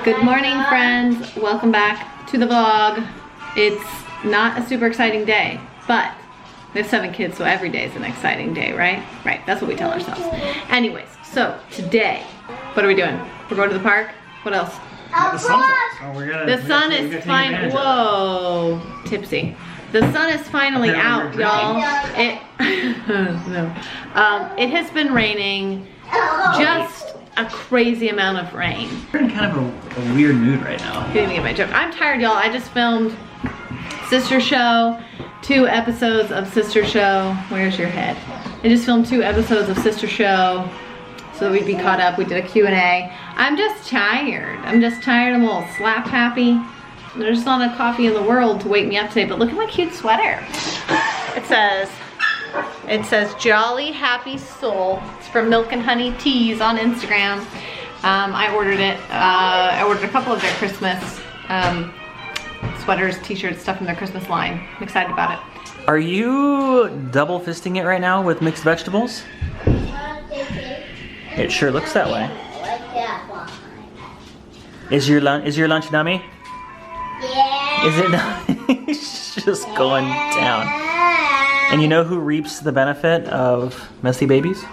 Good morning, friends. Welcome back to the vlog. It's not a super exciting day, but we have 7 kids, so every day is an exciting day, right? Right, that's what we tell ourselves. Anyways, so today, what are we doing? We're going to the park? What else? The sun's out. So the sun is finally, whoa, tipsy. The sun is finally out, y'all. It, no. It has been raining just a crazy amount of rain. We're in kind of a weird mood right now. You didn't even get my joke. I'm tired, y'all. I just filmed Sister Show, 2 episodes of Sister Show. Where's your head? I just filmed 2 episodes of Sister Show so that we'd be caught up. We did a Q&A. I'm just tired. I'm a little slap happy. There's not a coffee in the world to wake me up today, but look at my cute sweater. It says Jolly Happy Soul. It's from Milk and Honey Teas on Instagram. I ordered it. I ordered a couple of their Christmas sweaters, t-shirts, stuff from their Christmas line. I'm excited about it. Are you double fisting it right now with mixed vegetables? It sure looks that way. Is your lunch nummy? Yeah. Is it not? It's just going down. And you know who reaps the benefit of messy babies?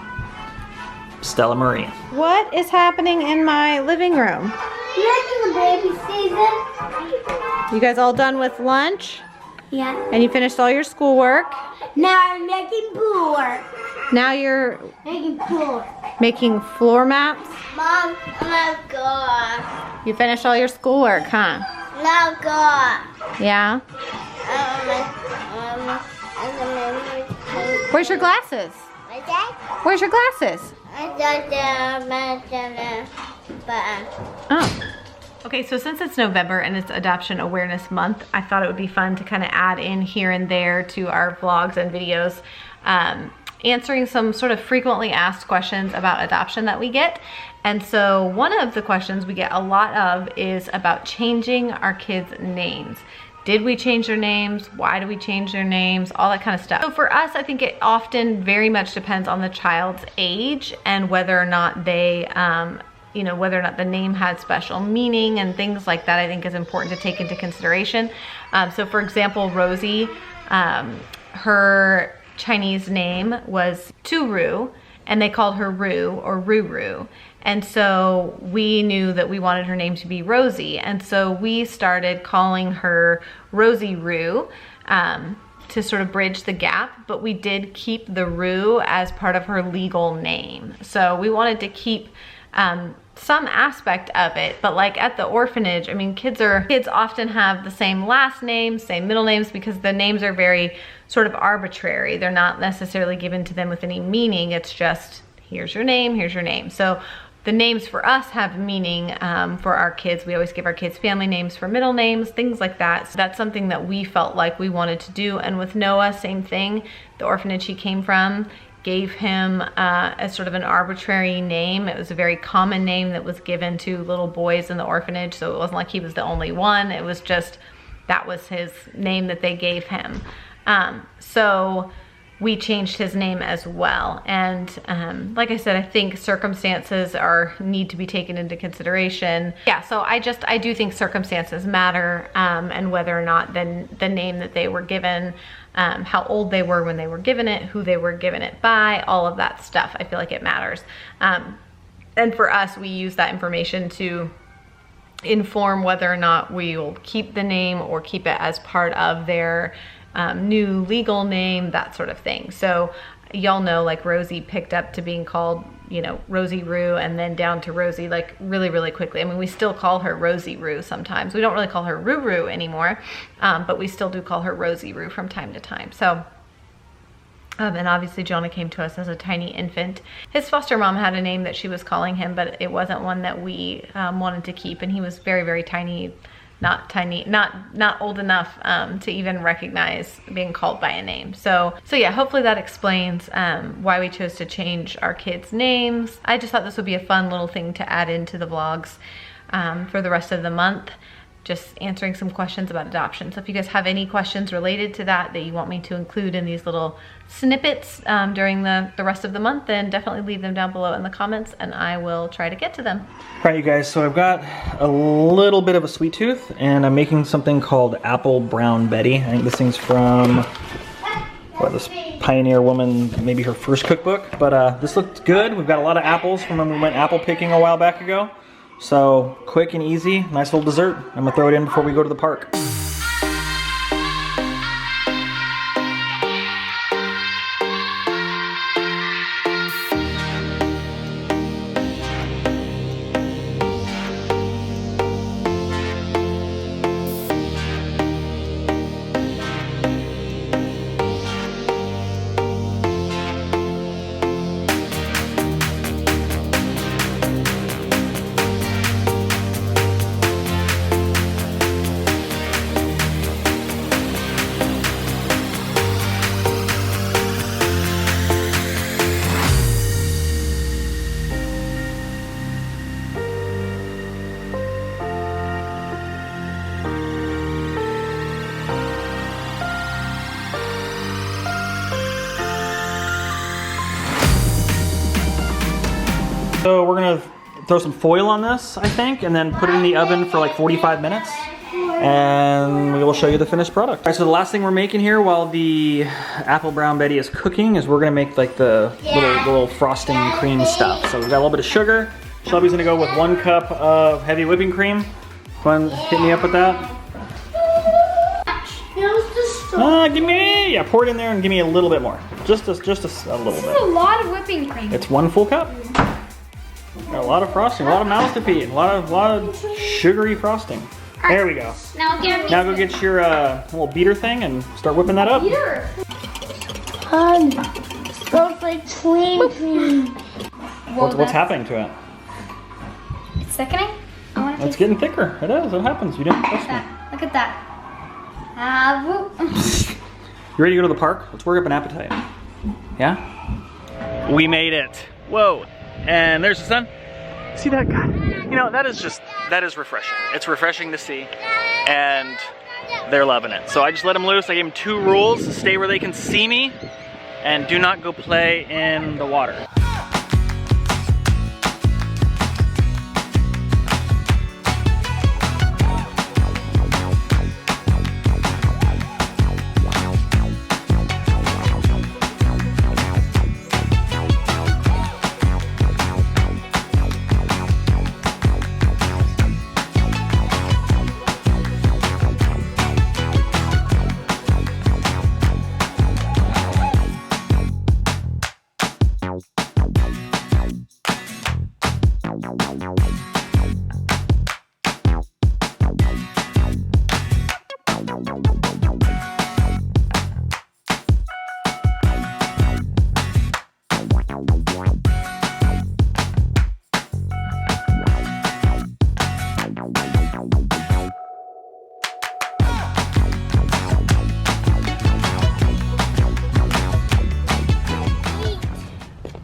Stella Marie. What is happening in my living room? Making the baby season. You guys all done with lunch? Yeah. And you finished all your schoolwork? Now I'm making pool work. Now you're Making pool. making floor maps? Mom, I'm good. You finished all your schoolwork, huh? Now good. Yeah? Where's your glasses? Where's your glasses? Oh. Okay, so since it's November and it's Adoption Awareness Month, I thought it would be fun to kind of add in here and there to our vlogs and videos, answering some sort of frequently asked questions about adoption that we get. And so one of the questions we get a lot of is about changing our kids' names. Did we change their names? Why do we change their names? All that kind of stuff. So for us, I think it often very much depends on the child's age and whether or not they, whether or not the name had special meaning and things like that, I think is important to take into consideration. So for example, Rosie, her Chinese name was Turu, and they called her Ru or Ruru. And so we knew that we wanted her name to be Rosie. And so we started calling her Rosie Ru to sort of bridge the gap, but we did keep the Ru as part of her legal name. So we wanted to keep some aspect of it, but like at the orphanage, I mean, kids often have the same last names, same middle names, because the names are very sort of arbitrary. They're not necessarily given to them with any meaning. It's just, here's your name, here's your name. So the names for us have meaning for our kids. We always give our kids family names for middle names, things like that. So that's something that we felt like we wanted to do. And with Noah, same thing. The orphanage he came from gave him as sort of an arbitrary name. It was a very common name that was given to little boys in the orphanage. So it wasn't like he was the only one. It was just, that was his name that they gave him. So we changed his name as well. And like I said, I think circumstances need to be taken into consideration. Yeah, so I do think circumstances matter, and whether or not the name that they were given, how old they were when they were given it, who they were given it by, all of that stuff, I feel like it matters. And for us, we use that information to inform whether or not we will keep the name or keep it as part of their new legal name, that sort of thing. So y'all know, like, Rosie picked up to being called, Rosie Rue, and then down to Rosie, like, really, really quickly. I mean, we still call her Rosie Rue sometimes. We don't really call her Ruru anymore, but we still do call her Rosie Rue from time to time. So, and obviously Jonah came to us as a tiny infant. His foster mom had a name that she was calling him, but it wasn't one that we wanted to keep, and he was very, very tiny. Not old enough to even recognize being called by a name. So yeah, hopefully that explains why we chose to change our kids' names. I just thought this would be a fun little thing to add into the vlogs for the rest of the month, just answering some questions about adoption. So if you guys have any questions related to that you want me to include in these little snippets during the rest of the month, then definitely leave them down below in the comments and I will try to get to them. All right, you guys, so I've got a little bit of a sweet tooth and I'm making something called Apple Brown Betty. I think this thing's from, what, this Pioneer woman, maybe her first cookbook, but this looked good. We've got a lot of apples from when we went apple picking a while back ago. So quick and easy, nice little dessert. I'm gonna throw it in before we go to the park. So we're gonna throw some foil on this, I think, and then put it in the oven for like 45 minutes. And we will show you the finished product. All right, so the last thing we're making here while the Apple Brown Betty is cooking is we're gonna make like the little frosting cream stuff. So we've got a little bit of sugar. Shelby's gonna go with 1 cup of heavy whipping cream. Go ahead and hit me up with that. Give me, yeah, pour it in there and give me a little bit more. Just a little bit. This is a lot of whipping cream. It's 1 full cup. Got a lot of frosting, a lot of mouths to feed, a lot of sugary frosting. There we go. Now go get your little beater thing and start whipping that up. Beater. Smells like cream. What's happening to it? It's thickening. It's getting thicker. It is. It happens. You didn't trust me. Look at that. You ready to go to the park? Let's work up an appetite. Yeah? We made it. Whoa. And there's the sun. See that guy? You know, that is refreshing. It's refreshing to see. And they're loving it. So I just let them loose. I gave them 2 rules. Stay where they can see me. And do not go play in the water.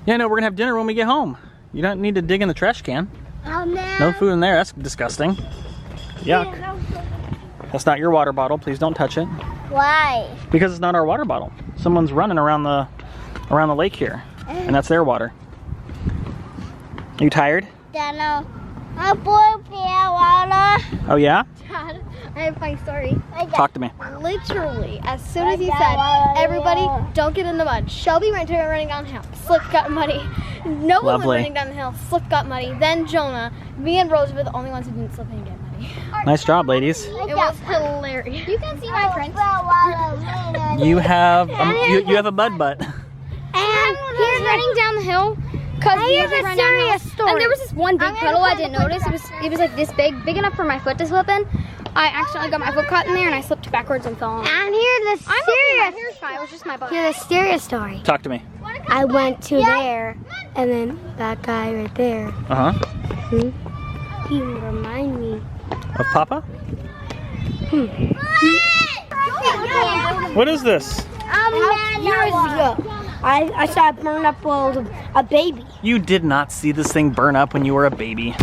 Yeah, no, we're gonna have dinner when we get home. You don't need to dig in the trash can. Oh no. No food in there, that's disgusting. Yuck. That's not your water bottle, please don't touch it. Why? Because it's not our water bottle. Someone's running around the lake here, and that's their water. Are you tired? Dano. I bought water. Oh yeah? Dad, I have a funny story. Talk to me. Literally, as soon as he said, everybody don't get in the mud, Shelby went to running down the hill. Slip got muddy. Noah went running down the hill. Slip got muddy. Then Jonah. Me and Rose were the only ones who didn't slip and get muddy. Nice job, ladies. It was hilarious. You can see my prints. You have a mud butt. And he was running down the hill. Here's a serious story. And there was this one big puddle I didn't notice. It was like this big enough for my foot to slip in. I accidentally got my foot caught in there and I slipped backwards and fell on. And here's the serious. It was just my butt. Here's the serious story. Talk to me. I went to there, and then that guy right there. He reminded me of Papa. What is this? Years ago, I saw it burn up while a baby. You did not see this thing burn up when you were a baby.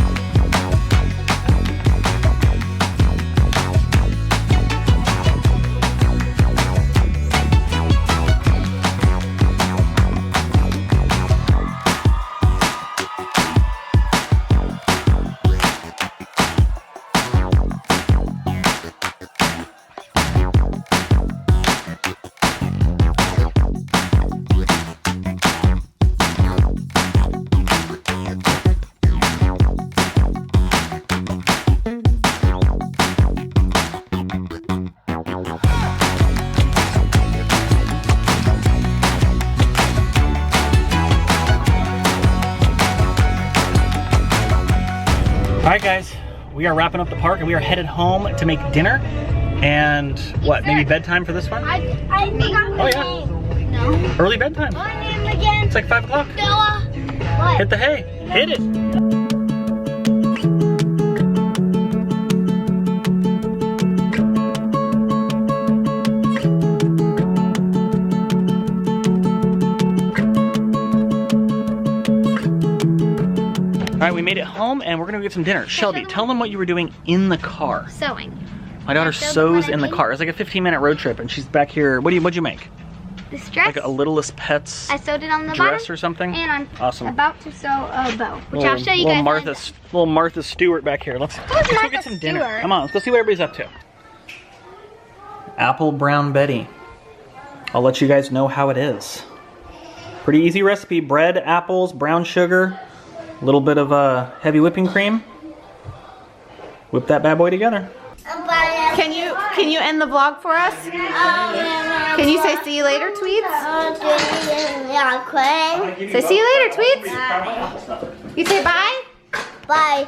right, guys, we are wrapping up the park and we are headed home to make dinner. And what, maybe bedtime for this one? I forgot Oh yeah. No. Early bedtime. my name again. It's like 5 o'clock. Noah. What? Hit the hay. Hit it. All right, we made it home and we're gonna get some dinner. Shelby, tell them what you were doing in the car. Sewing. My daughter Show them sews what I in the made? car. It's like a 15-minute road trip and she's back here. What'd you make? This dress. Like a Littlest Pets I sewed it on the dress bottom. or something? And I'm Awesome. about to sew a bow, which I'll show you guys. Little Martha Stewart back here. Let's go Martha get some dinner. Stewart? Come on, let's go see what everybody's up to. Apple Brown Betty. I'll let you guys know how it is. Pretty easy recipe. Bread, apples, brown sugar, a little bit of heavy whipping cream. Whip that bad boy together. Can you end the vlog for us? Can you say see you later, Tweets? Say see you later, Tweets. You say bye? Bye.